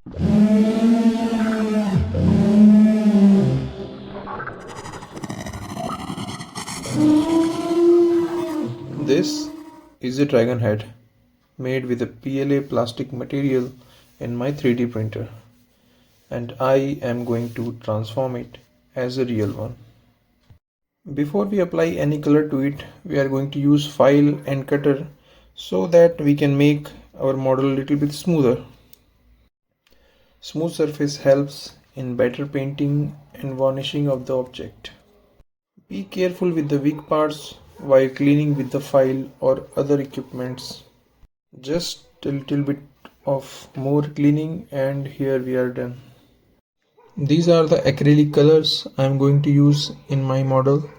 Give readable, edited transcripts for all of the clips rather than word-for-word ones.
This is a dragon head made with a PLA plastic material in my 3D printer, and I am going to transform it as a real one. Before we apply any color to it, we are going to use file and cutter so that we can make our model a little bit smoother. Smooth surface helps in better painting and varnishing of the object. Be careful with the weak parts while cleaning with the file or other equipments. Just a little bit of more cleaning and here we are done. These are the acrylic colors I am going to use in my model.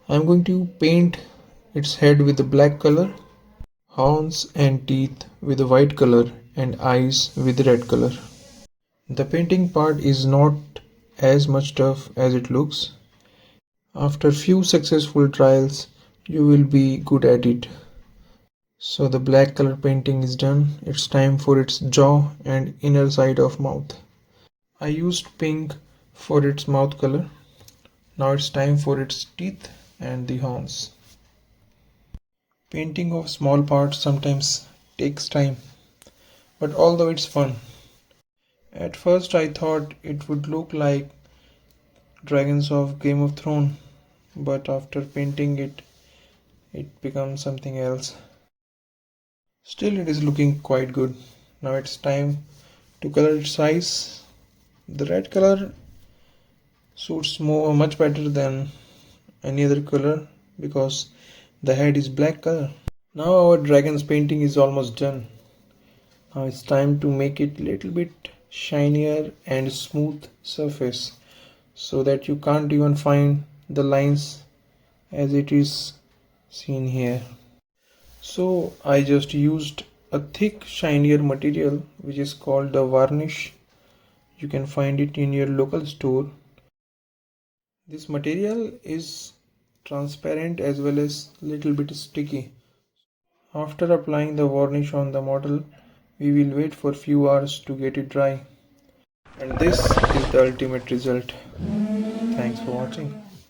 I am going to paint its head with the black color, horns and teeth with the white color, and eyes with red color. The painting part is not as much tough as it looks. After few successful trials, you will be good at it. So the black color painting is done. It's time for its jaw and inner side of mouth. I used pink for its mouth color. Now it's time for its teeth and the horns. Painting of small parts sometimes takes time, but although it's fun. At first I thought it would look like dragons of Game of Thrones, but after painting it, it becomes something else. Still it is looking quite good. Now it's time to color its eyes. The red color suits much better than any other color because the head is black color. Now our dragon's painting is almost done. Now it's time to make it little bit shinier and smooth surface so that you can't even find the lines as it is seen here. So I just used a thick shinier material which is called the varnish. You can find it in your local store. This material is transparent as well as little bit sticky. After applying the varnish on the model, we will wait for few hours to get it dry. And this is the ultimate result. Thanks for watching.